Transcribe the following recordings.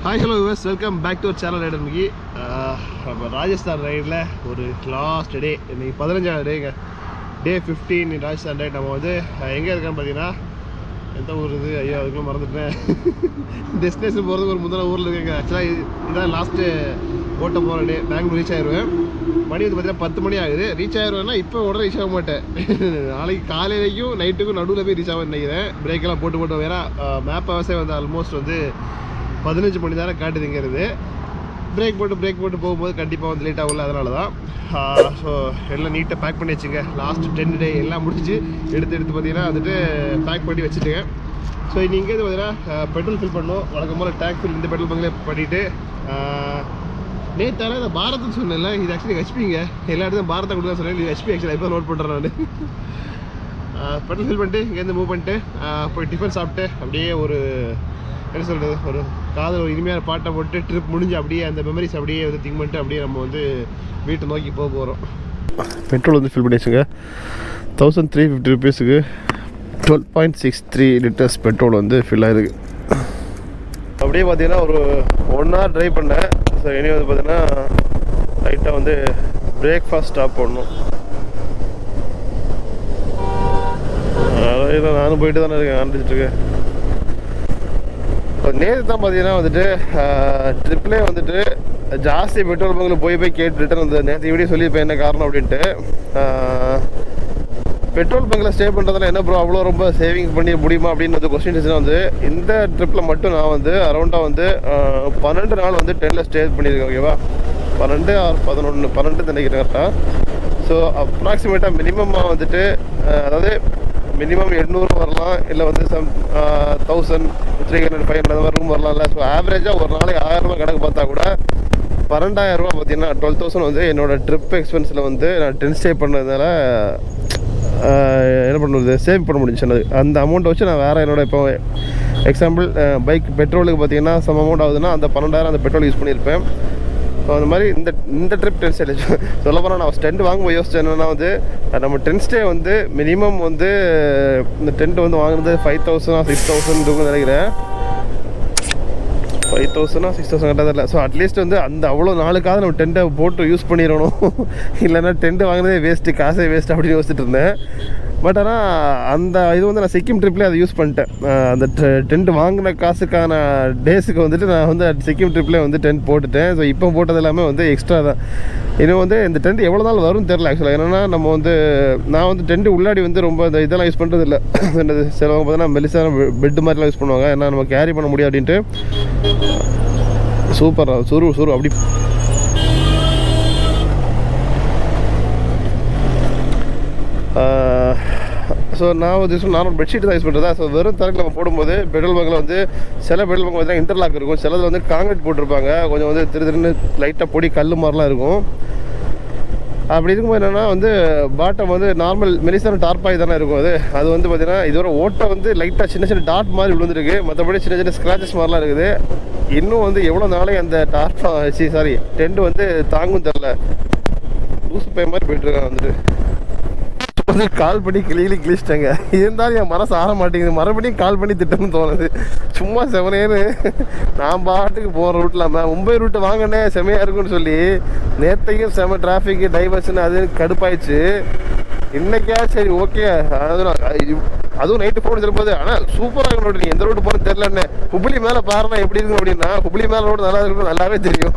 Hi hello us welcome back to our channel rider மிகி. நம்ம ராஜஸ்தான் ரைடில் ஒரு லாஸ்ட் டே, இன்றைக்கி 15ஆவது டேங்க, டே 15 ராஜஸ்தான் ரைட். நம்ம வந்து எங்கே இருக்கோன்னு பார்த்தீங்கன்னா, எந்த ஊர் இது, ஐயோ அதுக்குள்ளே மறந்துட்டேன். டெஸ்டினேஷன் போகிறதுக்கு ஒரு முதல்ல ஊரில் இருக்கேங்க. ஆக்சுவலாக இதுதான் லாஸ்ட்டு ஓட்ட போகிற டே. பெங்களூர் ரீச் ஆயிடுவேன். மணி வந்து பார்த்தீங்கன்னா 10 மணி ஆகுது. ரீச் ஆயிடுவேன்னா இப்போ உடனே ரீச் ஆக மாட்டேன். நாளைக்கு காலையிலைக்கும் நைட்டுக்கும் நடுவில் போய் ரீச் ஆகும் நினைக்கிறேன். பிரேக்கெல்லாம் போட்டு வேறு மேப் அவசியம் வந்து ஆல்மோஸ்ட் வந்து 15 மணி நேரம் காட்டுதுங்கிறது. பிரேக் போட்டு போகும்போது கண்டிப்பாக வந்து லேட் ஆகல. அதனால தான் ஸோ எல்லாம் நீட்டாக பேக் பண்ணி வச்சுங்க. லாஸ்ட் 10 டே எல்லாம் முடிச்சு எடுத்து பார்த்தீங்கன்னா வந்துட்டு பேக் பண்ணி வச்சுட்டுங்க. ஸோ இங்கே இது பார்த்தீங்கன்னா பெட்ரோல் ஃபில் பண்ணணும். வழக்கம் போல் டேங்க் ஃபில் இந்த பெட்ரோல் பங்கில் பண்ணிவிட்டு, நேற்றால இந்த பாரத்னு சொன்னேன்ல, இது ஆக்சுவலி ஹெச்பிங்க. எல்லா இடத்தையும் பாரத்தை கொடுக்க சொன்னேன், இது ஹெச்பி ஆக்சுவலி இப்போ நோட் பண்ணுறேன் நான். பெட்ரோல் ஃபில் பண்ணிட்டு இங்கேருந்து மூவ் பண்ணிட்டு போய் டிஃபன் சாப்பிட்டு அப்படியே ஒரு என்ன சொல்கிறது, ஒரு காதல் ஒரு இனிமையான பாட்டை போட்டு ட்ரிப் முடிஞ்சு அப்படியே அந்த மெமரிஸ் அப்படியே வந்து திங்க் பண்ணிட்டு அப்படியே நம்ம வந்து வீட்டை நோக்கி போக போகிறோம். பெட்ரோல் வந்து ஃபில் பண்ணி வச்சுங்க. 1350 ருபீஸுக்கு 12.63 லிட்டர்ஸ் பெட்ரோல் வந்து ஃபில் ஆகிருக்கு. அப்படியே பார்த்தீங்கன்னா ஒரு 1 hour ட்ரைவ் பண்ணேன். ஸோ இனி வந்து பார்த்தீங்கன்னா லைட்டாக வந்து பிரேக்ஃபாஸ்ட் ஸ்டாப் பண்ணணும். அதான் நானும் போயிட்டு தானே இருக்கேன், ஆரம்பிச்சிட்ருக்கேன். நேற்று தான் பார்த்தீங்கன்னா வந்துட்டு ட்ரிப்லேயே வந்துட்டு ஜாஸ்தி பெட்ரோல் பங்கில் போய் கேட்டு ரிட்டர்ன் வந்து நேற்று வீடியோ சொல்லியிருப்பேன் என்ன காரணம் அப்படின்ட்டு. பெட்ரோல் பங்கில் ஸ்டே பண்ணுறதுல என்ன ப்ரோ அவ்வளோ ரொம்ப சேவிங்ஸ் பண்ணி முடியுமா அப்படின்னு வந்து கொஸ்டின் வந்து இந்த ட்ரிப்பில் மட்டும் நான் வந்து அரௌண்டாக வந்து 12 நாள் வந்து 10ல் ஸ்டே பண்ணியிருக்கேன். ஓகேவா, 12 or 12 நினைக்கிறேன் கரெக்டாக. ஸோ அப்ராக்சிமேட்டாக மினிமமாக வந்துட்டு அதாவது மினிமம் 800 வரலாம், இல்லை வந்து 1300 500 அந்த மாதிரி ரூம் வரலாம்ல. ஸோ ஆவரேஜாக ஒரு நாளைக்கு 1000 ரூபா கணக்கு பார்த்தா கூட 12,000 ரூபா பார்த்தீங்கன்னா 12,000 வந்து என்னோடய ட்ரிப் எக்ஸ்பென்ஸில் வந்து நான் 10 ஸ்டே பண்ணதுனால என்ன பண்ணுறது சேவ் பண்ண முடிஞ்சுனது. அந்த அமௌண்ட்டை வச்சு நான் வேறு என்னோடய இப்போ எக்ஸாம்பிள் பைக் பெட்ரோலுக்கு பார்த்தீங்கன்னா சம் அமௌண்ட் ஆகுதுன்னா அந்த 12,000 அந்த பெட்ரோல் யூஸ் பண்ணியிருப்பேன். ஸோ அந்த மாதிரி இந்த ட்ரிப் 10 ஸ்டே சொல்ல போனால் நான் டென்ட் வாங்கும்போது யோசிச்சேன் என்னென்னா வந்து நம்ம 10 ஸ்டே வந்து மினிமம் வந்து இந்த டென்ட் வந்து வாங்குறது 5,000 6,000 இருக்குன்னு நினைக்கிறேன். 5,000 6,000 கரெக்டாக தெரியல. ஸோ அட்லீஸ்ட் வந்து அந்த அவ்வளோ நாளுக்காக நம்ம டென்ட்டை போட்டு யூஸ் பண்ணிடணும். இல்லைன்னா டென்ட்டு வாங்குறதே வேஸ்ட்டு, காசே வேஸ்ட்டு அப்படின்னு யோசிச்சுட்டு இருந்தேன். பட் ஆனால் அந்த இது வந்து நான் சிக்கிம் ட்ரிப்லேயே அதை யூஸ் பண்ணிட்டேன். அந்த டென்ட் வாங்கின காசுக்கான டேஸுக்கு வந்துட்டு நான் வந்து சிக்கிம் ட்ரிப்லேயே வந்து டென்ட் போட்டுட்டேன். ஸோ இப்போ போட்டது எல்லாமே வந்து எக்ஸ்ட்ரா தான். இன்னும் வந்து இந்த டென்ட் எவ்வளோ நாள் வரும்னு தெரில ஆக்சுவலாக. என்னென்னா நம்ம வந்து நான் வந்து டென்ட்டு உள்ளாடி வந்து ரொம்ப இந்த இதெல்லாம் யூஸ் பண்ணுறது இல்லை. சிலவங்க பார்த்தீங்கன்னா மெலிசான பெட்டு மாதிரிலாம் யூஸ் பண்ணுவாங்க, ஏன்னா நம்ம கேரி பண்ண முடியும் அப்படின்ட்டு. சூப்பராக சுரு அப்படி ஸோ நான் வந்து நார்மல் பெட்ஷீட் தான் யூஸ் பண்ணுறதா. ஸோ வெறும் தரக்கு நம்ம போடும்போது பெட்ரோல் பங்கில் வந்து சில பெட்ரோல் பங்க் பார்த்தீங்கன்னா இன்டர்லாக் இருக்கும், சிலது வந்து காங்கிரீட் போட்டிருப்பாங்க, கொஞ்சம் வந்து திருன்னு லைட்டாக பொடி கல் மாதிரிலாம் இருக்கும். அப்படி இருக்கும்போது என்னென்னா வந்து பாட்டம் வந்து நார்மல் மெலிசான டார்பாய் தானே இருக்கும். அது வந்து பார்த்திங்கன்னா இதோட ஓட்டை வந்து லைட்டாக சின்ன டாட் மாதிரி விழுந்துருக்கு, மற்றபடி சின்ன ஸ்க்ராச்சஸ் மாதிரிலாம் இருக்குது. இன்னும் வந்து எவ்வளோ நாளைக்கு அந்த டென்ட் வந்து தாங்கும் தெரில. லூசு பை மாதிரி போய்ட்டுருக்கான் வந்துட்டு. வந்து கால் பண்ணி கிழிச்சிட்டேங்க. இருந்தாலும் என் மனசு ஆற மாட்டேங்குது, மறுபடியும் கால் பண்ணி திட்டணும்னு தோணுது. சும்மா செவனேன்னு நான் பாட்டுக்கு போகிற ரூட்டில் மும்பை ரூட்டு வாங்கினே செமையாக இருக்குன்னு சொல்லி நேற்றையும் செம டிராஃபிக்கு டைவர்ஷன் அது கடுப்பாயிடுச்சு. இன்னைக்கா சரி ஓகே, அதுவும் நைட்டு ஃபோன் சொல்லும்போது ஆனால் சூப்பராக இருக்கும் ரோடு, நீ எந்த ரோடு போகணும்னு தெரிலன்னு. ஹுப்ளி மேலே பாருன்னா எப்படி இருக்கும் அப்படின்னா, ஹுப்ளி மேலே ரோடு நல்லா இருக்கும் நல்லாவே தெரியும்.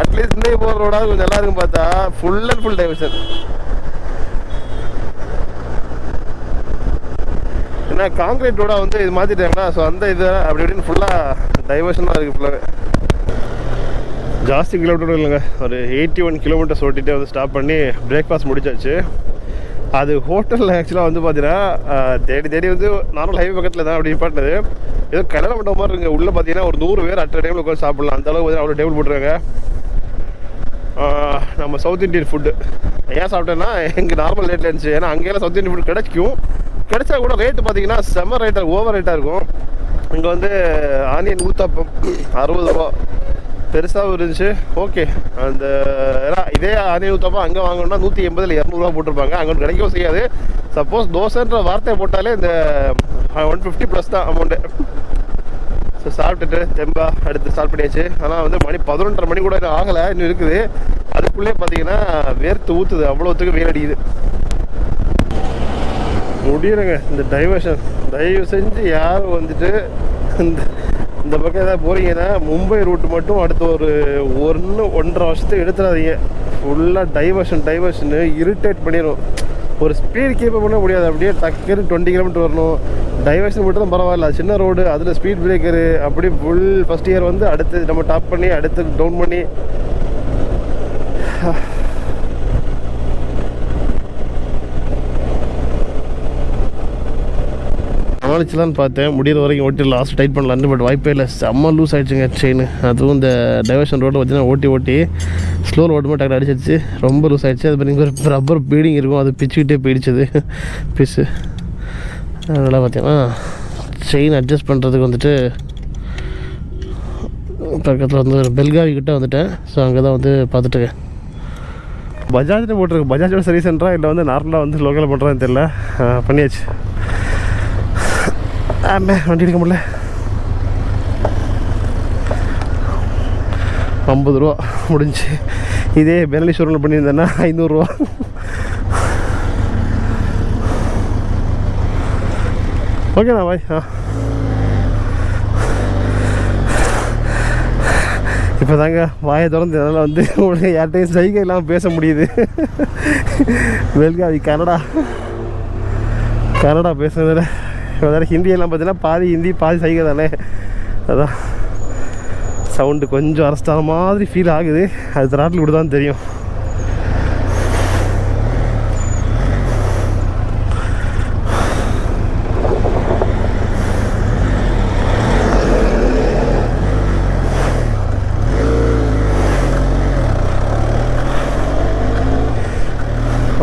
அட்லீஸ்ட் இன்னைக்கு போகிற ரோடாவது கொஞ்சம் நல்லா இருக்கும். பார்த்தா ஃபுல் அண்ட் ஃபுல் டைவர்ஷன். ஏன்னா காங்கிரீட் ரோடாக வந்து இது மாற்றிட்டாங்களா, ஸோ அந்த இது அப்படி இப்படின்னு ஃபுல்லாக டைவர்ஷனாக இருக்குது. ஃபுல்லாகவே ஜாஸ்தி கிலோமீட்டர் இல்லைங்க, ஒரு 81 கிலோமீட்டர்ஸ் ஓட்டிகிட்டே வந்து ஸ்டாப் பண்ணி பிரேக்ஃபாஸ்ட் முடிச்சாச்சு. அது ஹோட்டலில் ஆக்சுவலாக வந்து பார்த்தீங்கன்னா தேடி வந்து நார்மல் ஹைவே பக்கத்தில் தான் அப்படி நிப்பாட்டினது. ஏதோ கல்யாண மண்டபம் மாதிரி இருக்குங்க. உள்ளே பார்த்தீங்கன்னா ஒரு 100 பேர் அட் டைமில் உட்காந்து சாப்பிட்லாம், அந்தளவுக்கு அவ்வளோ டேபிள் போட்டுருக்காங்க. நம்ம சவுத் இண்டியன் ஃபுட்டு ஏன் சாப்பிட்டேன்னா எங்கள் நார்மல் ரேட்டில் இருந்துச்சு. ஏன்னா அங்கேயெல்லாம் சவுத் இண்டியன் ஃபுட் கிடைச்சா கூட ரேட்டு பார்த்தீங்கன்னா செம்ம ரேட்டாக ஓவர் ரேட்டாக இருக்கும். இங்கே வந்து ஆனியன் ஊத்தாப்பம் 60 ரூபா பெருசாகவும் இருந்துச்சு. ஓகே, அந்த இதே ஆனியன் ஊத்தாப்பம் அங்கே வாங்கணும்னா 180 இல்லை 200 ரூபா போட்டிருப்பாங்க. அங்கே ஒன்று கிடைக்கவும் செய்யாது. சப்போஸ் தோசைன்ற வார்த்தையை போட்டாலே இந்த 150 ப்ளஸ் தான் அமௌண்ட்டு. ஸோ சாப்பிட்டுட்டு தெம்பா அடுத்து ஸ்டார்ட் பண்ணியாச்சு. ஆனால் வந்து மணி 11:30 மணி கூட இன்னும் ஆகலை, இன்னும் இருக்குது. அதுக்குள்ளே பார்த்தீங்கன்னா வேர்த்து ஊற்றுது, அவ்வளோத்துக்கு வெயில் அடிக்குது. முடியலைங்க இந்த டைவர்ஷன். தயவு செஞ்சு யாரும் வந்துட்டு இந்த பக்கம் ஏதாவது போகிறீங்கன்னா மும்பை ரூட் மட்டும் அடுத்த ஒரு 1.5 வருஷத்துக்கு எடுத்துடாதீங்க. ஃபுல்லாக டைவர்ஷனு இரிட்டேட் பண்ணிடும். ஒரு ஸ்பீடு கீப் பண்ண முடியாது, அப்படியே டக்குன்னு 20 கிலோமீட்டர் வரணும். டைவர்ஷன் மட்டும் தான் பரவாயில்ல, சின்ன ரோடு, அதில் ஸ்பீட் பிரேக்கரு, அப்படி ஃபுல் ஃபஸ்ட் இயர் வந்து அடுத்து நம்ம டாப் பண்ணி அடுத்து டவுன் பண்ணி சமாளிச்சலான்னு பார்த்தேன். முடிகிற வரைக்கும் ஓட்டி லாஸ்ட் டைட் பண்ணலான்னு, பட் வாய்ப்பே இல்லை. செம்ம லூஸ் ஆகிடுச்சுங்க செயின். அதுவும் இந்த டைவர்ஷன் ரோட்டில் பார்த்தீங்கன்னா ஓட்டி ஸ்லோ ரோடு மட்டும் அடிச்சிச்சு, ரொம்ப லூஸ் ஆகிடுச்சு. அது பார்த்தீங்கன்னா ஒரு ரப்பர் பீடிங் இருக்கும், அது பிச்சுக்கிட்டே போயிடுச்சது பீஸு. அதனால் பார்த்தீங்கன்னா செயின் அட்ஜஸ்ட் பண்ணுறதுக்கு வந்துட்டு பக்கத்தில் வந்து ஒரு பெல்காவி கிட்டே வந்துட்டேன். ஸோ அங்கே தான் வந்து பார்த்துட்டு பஜாஜ்னு போட்டிருக்கு. பஜாஜோட சர்வீஸ் சென்டரா இல்லை வந்து நார்மலாக வந்து லோக்கலில் பண்ணுறான்னு தெரியல. பண்ணியாச்சு. வண்டி எடுக்க முடியல. 50 ரூபா முடிஞ்சு. இதே பெனலி ஷோரூமில் பண்ணியிருந்தேன்னா 500 ரூபா. ஓகேண்ணா பாய். இப்போ தாங்க வாயை திறந்து அதனால் வந்து உங்களுக்கு யார்கிட்டையும் சைகை இல்லாமல் பேச முடியுது. பெல்காவி கனடா பேசுறதுல வேறு ஹிந்தியெல்லாம் பார்த்தீங்கன்னா பாதி ஹிந்தி பாதி சைகை தானே. அதான் சவுண்டு கொஞ்சம் அரஸ்டான மாதிரி ஃபீல் ஆகுது. அது த்ராட்டில் கூட தான் தெரியும்.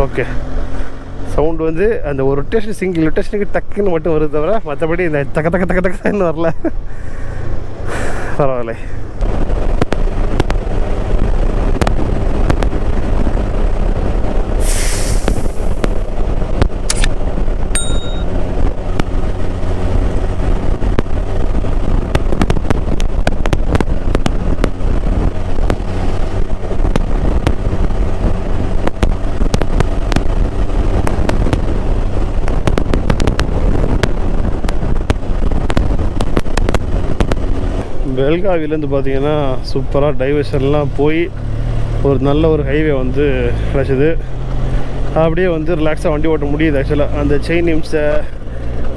ஓகே, சவுண்டு வந்து அந்த ஒரு ரொட்டேஷன் சிங்கிள் ரொட்டேஷனுக்கு டக்குன்னு மட்டும் வருது தவிர மற்றபடி இந்த தக்க வரல. பரவாயில்ல. பெல்காவிலேருந்து பார்த்தீங்கன்னா சூப்பராக டைவர்ஷன்லாம் போய் ஒரு நல்ல ஒரு ஹைவே வந்து கிடச்சிது. அப்படியே வந்து ரிலாக்ஸாக வண்டி ஓட்ட முடியுது. ஆக்சுவலாக அந்த செயின் இம்சை,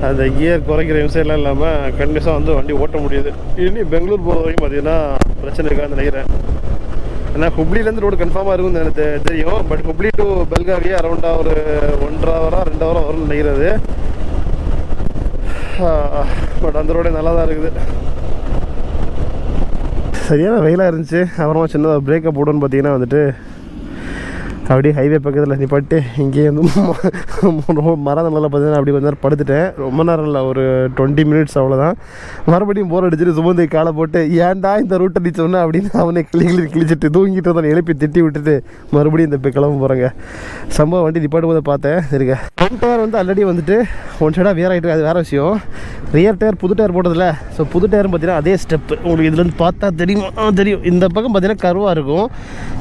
அந்த கியர் குறைக்கிற இம்சைலாம் இல்லாமல் கண்டினியூஸாக வந்து வண்டி ஓட்ட முடியுது. இனி பெங்களூர் போகிற வரைக்கும் பார்த்தீங்கன்னா பிரச்சனை இருக்கான்னு நினைக்கிறேன். ஏன்னா ஹுப்ளிலேருந்து ரோடு கன்ஃபார்மாக இருக்கும்னு எனக்கு தெரியும். பட் ஹுப்ளி டு பெல்காவியே அரௌண்டாக ஒரு 1.5 hour 2 hour வரும்னு நினைக்கிறது. பட் அந்த ரோடே நல்லா தான் இருக்குது. சரியான வெயிலாக இருந்துச்சு. அப்புறமா சின்னதாக பிரேக்கப் போடுன்னு பார்த்தீங்கன்னா வந்துட்டு அப்படியே ஹைவே பக்கத்தில் நிப்பாட்டு இங்கேயே வந்து மரம் நல்லா பார்த்தீங்கன்னா அப்படி கொஞ்ச நேரம் படுத்துட்டேன். ரொம்ப நேரம் இல்லை, ஒரு 20 minutes அவ்வளோதான். மறுபடியும் போர் அடிச்சுட்டு சுமந்தி காலை போட்டு ஏன்டா இந்த ரூட்டை நீ சொன்ன அப்படின்னு அவனை கிழிச்சிட்டு தூங்கிட்டு தான் எழுப்பி திட்டி விட்டுட்டு மறுபடியும் இந்த கிளம்ப போகிறேங்க. சம்பவம் வண்டி நிப்பாட்டும் போது பார்த்தேன். சரிங்க, ஃப்ரண்ட் டயர் வந்து ஆல்ரெடி வந்துட்டு ஒன் சைடாக வேர் ஆகிட்டு, அது வேறு விஷயம். ரியர் டயர் புது டயர் போட்டதில்ல. ஸோ புது டயர்னு பார்த்தீங்கன்னா அதே ஸ்டெப்பு உங்களுக்கு இதுலேருந்து பார்த்தா தெரியும். இந்த பக்கம் பார்த்தீங்கன்னா கருவாக இருக்கும்.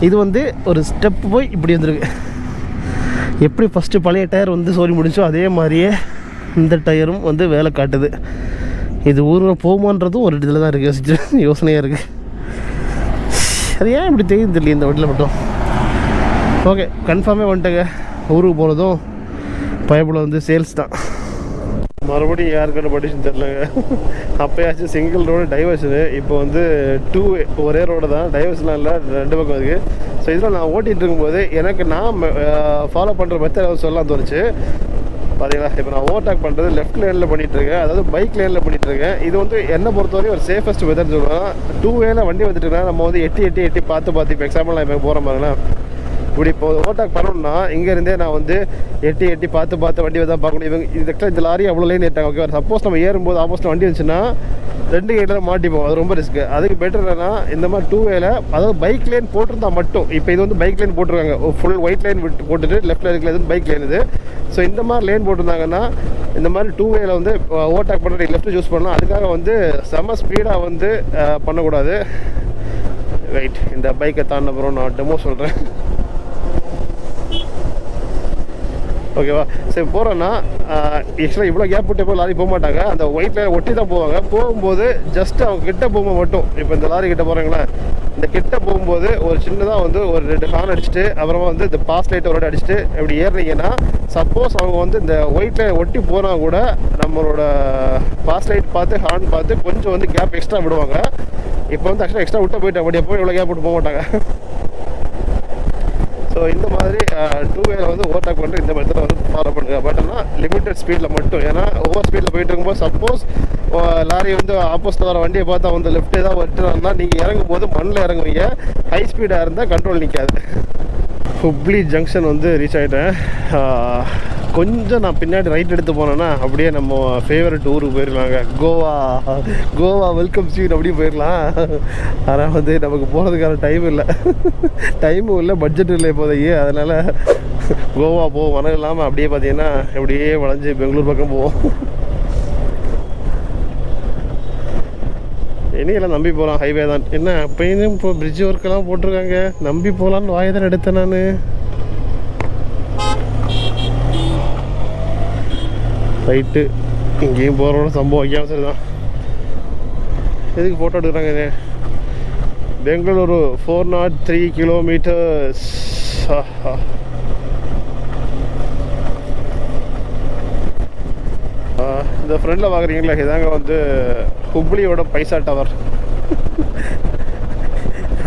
இது வந்து ஒரு ஸ்டெப்பு போய் இப்படி வந்துருக்கு. எப்படி ஃபஸ்ட்டு பழைய டயர் வந்து சோரி முடிஞ்சோ அதே மாதிரியே இந்த டயரும் வந்து வேலை காட்டுது. இது ஊரில் போகுமான்றதும் ஒரு இதில் தான் இருக்குது, யோசனையாக இருக்குது. அது ஏன் இப்படி தெரியும் தெரியல இந்த வண்டியில் மட்டும். ஓகே, கன்ஃபார்மே வந்துட்டேங்க. ஊருக்கு போகிறதும் பயப்பட வந்து சேல்ஸ் தான். மறுபடியும் யாருக்கிட்ட படிச்சுன்னு தெரிலங்க. அப்போயாச்சும் சிங்கிள் ரோடு டைவர்ஷனு, இப்போ வந்து 2 way ஒரே ரோடு தான், டைவர்ஷன்லாம் இல்லை, 2 பக்கம் இருக்குது. ஸோ இதில் நான் ஓட்டிகிட்டு இருக்கும்போது எனக்கு நான் ஃபாலோ பண்ணுற மெத்தட் சொல்லலாம் தோணுச்சு. பார்த்தீங்களா, இப்போ நான் ஓவர்டேக் பண்ணுறது லெஃப்ட் லேனில் பண்ணிகிட்ருக்கேன், அதாவது பைக் லேனில் பண்ணிகிட்ருக்கேன். இது வந்து என்னை பொறுத்தவரைக்கும் ஒரு சேஃபஸ்ட் மெத்தட்னு சொல்லுவேன். 2 wayல வண்டி வந்துட்டுனா நம்ம வந்து எட்டி பார்த்து இப்போ எக்ஸாம்பிள் நான் இப்போ போகிற மாதிரிலாம் இப்படி இப்போ ஓவர்டேக் பண்ணணும்னா இங்கேருந்தே நான் வந்து எட்டி பார்த்து வண்டி தான் பார்க்கணும். இவங்க இந்த லாரி அவ்வளோ லைன் ஏட்டாங்க. ஓகே, சப்போஸ் நம்ம ஏறும்போது ஆப்போசிட் வண்டி இருந்துச்சுன்னா 2 கேட்டில் மாட்டிப்போம். அது ரொம்ப ரிஸ்க்கு. அதுக்கு பெட்டர் என்னன்னா இந்த மாதிரி 2 வேல, அதாவது பைக் லைன் போட்டிருந்தா மட்டும். இப்போ இது வந்து பைக் லைன் போட்டிருக்காங்க, ஃபுல் ஒயிட் லைன் விட்டு போட்டுட்டு லெஃப்ட்டில் இருக்கிற இது பைக் லைன் இது. ஸோ இந்த மாதிரி லைன் போட்டிருந்தாங்கன்னா இந்த மாதிரி 2 வேல வந்து ஓவர்டேக் பண்ணுறது லெஃப்ட் யூஸ் பண்ணலாம். அதுக்காக வந்து செம்ம ஸ்பீடாக வந்து பண்ணக்கூடாது. ரைட், இந்த பைக்கை தாண்டின அப்புறம் நான் டெமோ சொல்கிறேன். ஓகேவா? சரி போகிறோன்னா ஆக்சுவலாக இவ்வளோ கேப் விட்டு போய் லாரி போக மாட்டாங்க. அந்த ஒயிட் லைன் ஒட்டி தான் போவாங்க. போகும்போது ஜஸ்ட் அவங்க கிட்ட போகும்போது மட்டும், இப்போ இந்த லாரி கிட்ட போகிறாங்களே, இந்த கிட்ட போகும்போது ஒரு சின்னதாக வந்து ஒரு 2 ஹார்ன் அடிச்சுட்டு அப்புறமா வந்து இந்த பாஸ் லைட் ஒரு அடிச்சுட்டு இப்படி ஏறினீங்கன்னா, சப்போஸ் அவங்க வந்து இந்த ஒயிட் லைன் ஒட்டி போனால் கூட நம்மளோட பாஸ் லைட் பார்த்து ஹார்ன் பார்த்து கொஞ்சம் வந்து கேப் எக்ஸ்ட்ரா விடுவாங்க. இப்போ வந்து ஆக்சுவலாக எக்ஸ்ட்ரா விட்டு போயிட்டேன், அப்படியே போய் இவ்வளோ கேப் விட்டு போக மாட்டாங்க. ஸோ இந்த மாதிரி 2 வேல வந்து ஓவர்டேக் பண்ணுற இந்த மெத்தடை வந்து ஃபாலோ பண்ணுங்க. பட் ஆனால் லிமிட்டட் ஸ்பீடில் மட்டும். ஏன்னா ஓவர் ஸ்பீடில் போயிட்டு இருக்கும்போது சப்போஸ் லாரி வந்து ஆப்போசிட்டில் வர வண்டியை பார்த்தா வந்து லெஃப்ட் ஏதாவது வந்துட்டுனா நீங்கள் இறங்கும் போது மண்ணில் இறங்குவீங்க. ஹை ஸ்பீடாக இருந்தால் கண்ட்ரோல் நிற்காது. ஹுப்ளி ஜங்ஷன் வந்து ரீச் ஆகிட்டேன். கொஞ்சம் நான் பின்னாடி ரைட் எடுத்து போனேன்னா அப்படியே நம்ம ஃபேவரட் ஊருக்கு போயிடலாங்க. கோவா வெல்கம் சீன் அப்படியே போயிடலாம். ஆனால் வந்து நமக்கு போகிறதுக்கான டைமும் இல்லை, பட்ஜெட்டும் இல்லை இப்போதைக்கு. அதனால் கோவா போவோம் மனம் இல்லாமல் அப்படியே பார்த்தீங்கன்னா அப்படியே வளைஞ்சு பெங்களூர் பக்கம் போவோம். இனியெல்லாம் நம்பி போகலாம், ஹைவே தான். என்ன அப்பயும் இப்போ பிரிட்ஜ் ஒர்க்கெல்லாம் போட்டிருக்காங்க, நம்பி போகலான்னு வாயை தான் எடுத்தேன் நான். ரைட்டு, இங்கேயும் போகிறோட சம்பவம் வைக்காம சரி தான். எதுக்கு ஃபோட்டோ எடுக்கிறாங்க? பெங்களூரு 403 கிலோமீட்டர்ஸ். இந்த ஃப்ரெண்டில் பார்க்குறீங்களா, இதாங்க வந்து ஹுப்ளியோட பைசா டவர்.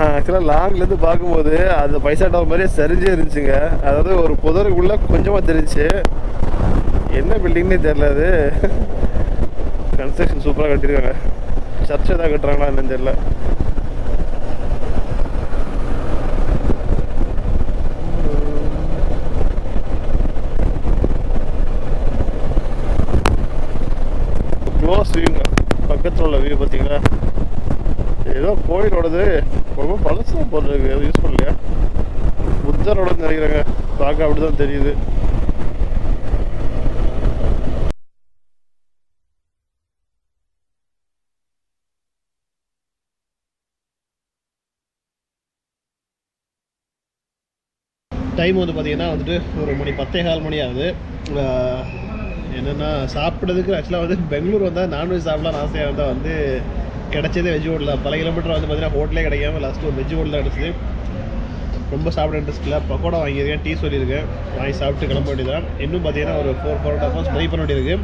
ஆக்சுவலாக லாங்லேருந்து பார்க்கும்போது அந்த பைசா டவர் மாதிரியே சரிஞ்சே இருந்துச்சுங்க. அதாவது ஒரு புதருக்குள்ளே கொஞ்சமாக தெரிஞ்சு, என்ன பில்டிங்னே தெரியல. அது கன்ஸ்ட்ரக்ஷன் சூப்பராக கட்டியிருக்காங்க. சர்ச் எதாவது கட்டுறாங்களா என்னன்னு தெரியல. க்ளோஸ் வியூங்க, பக்கத்தில் உள்ள வியூ பார்த்தீங்களா? ஏதோ கோயிலோடது ரொம்ப பழசாக போடுறது, அது யூஸ் பண்ணலையா? புத்தரோடது நினைக்கிறாங்க, பார்க்க அப்படி தான் தெரியுது. டைம் வந்து பார்த்திங்கன்னா வந்துட்டு ஒரு 10:15 மணி ஆகுது. என்னென்னா சாப்பிட்றதுக்கு ஆக்சுவலாக வந்து பெங்களூர் வந்தால் நான்வெஜ் சாப்பிடலாம் ஆசையாக இருந்தால் வந்து கிடச்சதே வெஜ் ஹோட்டலில். பல கிலோமீட்டர் வந்து பார்த்திங்கன்னா ஹோட்டலே கிடைக்காம லாஸ்ட்டு ஒரு வெஜ் ஹோட்டல் தான் கிடச்சிது. ரொம்ப சாப்பிட இன்ட்ரெஸ்ட் இல்லை. பக்கோடா வாங்கியிருக்கேன், டீ சொல்லியிருக்கேன், வாங்கி சாப்பிட்டு கிளம்ப வேண்டியதான். இன்னும் பார்த்தீங்கன்னா ஒரு 4.5 hours ட்ரைவ் பண்ண வேண்டியது.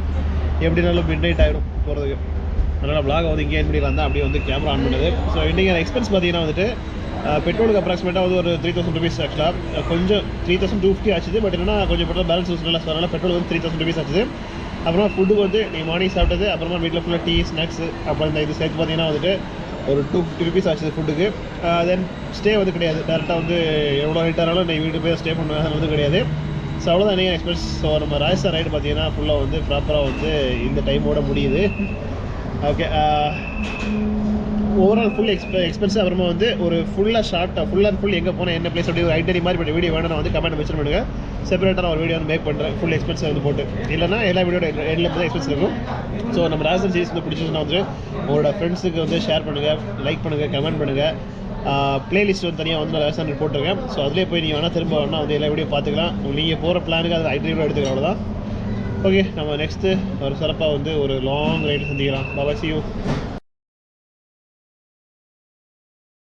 எப்படினாலும் மிட் நைட் ஆகிடும் போகிறதுக்கு. அதனால் வ்ளாகை வந்து இங்கே பண்ணிடலாம் தான் அப்படியே வந்து கேமரா ஆன் பண்ணுது. ஸோ இன்றைக்கி எக்ஸ்பென்ஸ் பார்த்தீங்கன்னா வந்துட்டு பெட்ரோலுக்கு அப்ராக்சிமேட்டாக வந்து ஒரு 3000 rupees. ஆக்சுவலாக கொஞ்சம் 3250 ஆச்சுது. பட் என்னன்னா கொஞ்சம் பெட்ரோல் பேலன்ஸ் யூஸ் இல்லை. ஸோ அதனால் பெட்ரோல் வந்து 3000 rupees ஆச்சுது. அப்புறமா ஃபுட்டுக்கு வந்து நீங்கள் மார்னிங் சாப்பிட்டது, அப்புறமா வீட்டில் ஃபுல்லாக டீ ஸ்நாக்ஸ் அப்புறம் இந்த இது சேர்த்து பார்த்தீங்கன்னா வந்துட்டு ஒரு 250 rupees ஆச்சுது ஃபுட்டுக்கு. தென் ஸ்டே வந்து கிடையாது, டேரெக்டாக வந்து எவ்வளோ ஹைட் ஆனாலும் நீங்கள் வீட்டு போய் ஸ்டே பண்ணுவேன், அது வந்து கிடையாது. ஸோ அவ்வளோதான் இன்றைக்கி எக்ஸ்பென்ஸ். ஸோ நம்ம ராஜஸ்தான் ரைடு பார்த்தீங்கன்னா ஃபுல்லாக வந்து ப்ராப்பராக வந்து இந்த டைமோட முடியுது. Okay, overall full expense. அப்புறமா வந்து ஒரு ஃபுல் அண்ட் ஃபுல் எங்கே போனால் என்ன பிளேஸ் அப்படி ஒரு ஐடென்டி மாதிரி பட் வீடியோ வேணும் வந்து கமெண்ட் மென்ஷன் பண்ணுங்கள். செப்பரேட்டாக ஒரு வீடியோ வந்து மேக் பண்ணுறேன் ஃபுல் எக்ஸ்பென்ஸ் வந்து போட்டு. இல்லைனா எல்லா வீடியோட எண்டில் தான் எக்ஸ்பென்ஸ் இருக்கும். ஸோ நம்ம ராஜஸ்தான் சீரிஸ் வந்து பிடிச்சிருந்தா வந்து உங்களோட ஃப்ரெண்ட்ஸுக்கு வந்து ஷேர் பண்ணுங்கள், லைக் பண்ணுங்கள், கமெண்ட் பண்ணுங்கள். பிளேலிஸ்ட் வந்து தனியாக வந்து நான் ராஜஸ்தான் போட்டிருக்கேன். ஸோ அதிலே போய் நீங்கள் வேணால் திரும்ப வேணால் வந்து எல்லா வீடியோ பார்த்துக்கலாம். நீங்கள் போகிற பிளானுக்கு அது ஐடி வீடியோ எடுத்துக்கலாம், அவ்வளோதான். ஓகே, நம்ம நெக்ஸ்ட்டு ஒரு சிறப்பாக வந்து ஒரு லாங் ரைடு சந்திக்கலாம். பாய், see you.